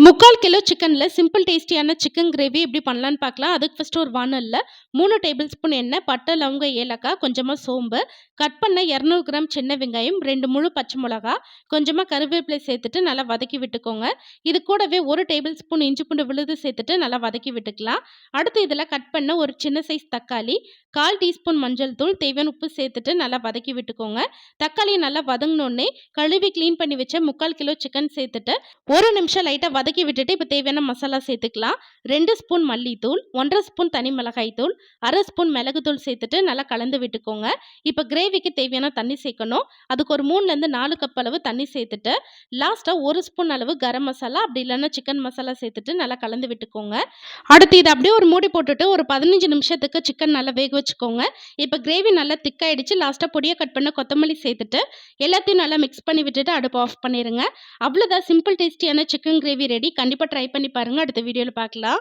முக்கால் கிலோ சிக்கன்ல சிம்பிள் டேஸ்டியான சிக்கன் கிரேவி எப்படி பண்ணலான்னு பார்க்கலாம். அதுக்கு ஃபர்ஸ்ட் ஒரு வானல்ல 3 டேபிள் ஸ்பூன் எண்ணெய், பட்டை, லவங்க, ஏலக்காய், கொஞ்சமா சோம்பு, கட் பண்ண 200 கிராம் சின்ன வெங்காயம், 2 முழு பச்சை மிளகா, கொஞ்சமா கருவேப்பிலை சேர்த்துட்டு நல்லா வதக்கி விட்டுக்கோங்க. இது கூடவே 1 டேபிள் ஸ்பூன் இஞ்சி பூண்டு விழுது சேர்த்துட்டு நல்லா வதக்கி விட்டுக்கலாம். அடுத்து இதில் கட் பண்ண ஒரு சின்ன சைஸ் தக்காளி, 1/4 டீஸ்பூன் மஞ்சள் தூள், தேவையான உப்பு சேர்த்துட்டு நல்லா வதக்கி விட்டுக்கோங்க. தக்காளியை நல்லா வதங்கினோடனே கழுவி க்ளீன் பண்ணி வச்ச 3/4 கிலோ சிக்கன் சேர்த்துட்டு 1 நிமிஷம் லைட்டாக வதக்கி விட்டுட்டு இப்போ தேவையான மசாலா சேர்த்துக்கலாம். 2 ஸ்பூன் மல்லித்தூள், 1/2 ஸ்பூன் தனி மிளகாய் தூள், 1/2 ஸ்பூன் மிளகுத்தூள் சேர்த்துட்டு நல்லா கலந்து விட்டுக்கோங்க. இப்போ கிரேவிக்கு தேவையான தண்ணி சேர்க்கணும். அதுக்கு ஒரு 3லேருந்து 4 கப் அளவு தண்ணி சேர்த்துட்டு லாஸ்ட்டாக 1 ஸ்பூன் அளவு கரம் மசாலா அப்படி இல்லைன்னா சிக்கன் மசாலா சேர்த்துட்டு நல்லா கலந்து விட்டுக்கோங்க. அடுத்து இதை அப்படியே ஒரு மூடி போட்டுட்டு ஒரு 15 நிமிஷத்துக்கு சிக்கன் நல்லா வேக வச்சுக்கோங்க. இப்போ கிரேவி நல்லா திக்காயிடுச்சு. லாஸ்ட்டாக பொடியை கட் பண்ண கொத்தமல்லி சேர்த்துட்டு எல்லாத்தையும் நல்லா மிக்ஸ் பண்ணி விட்டுட்டு அடுப்பு ஆஃப் பண்ணிடுங்க. அவ்வளோதான், சிம்பிள் டேஸ்டியான சிக்கன் கிரேவி ரெடி. கண்டிப்பாக ட்ரை பண்ணி பாருங்கள். அடுத்த வீடியோவில் பார்க்கலாம்.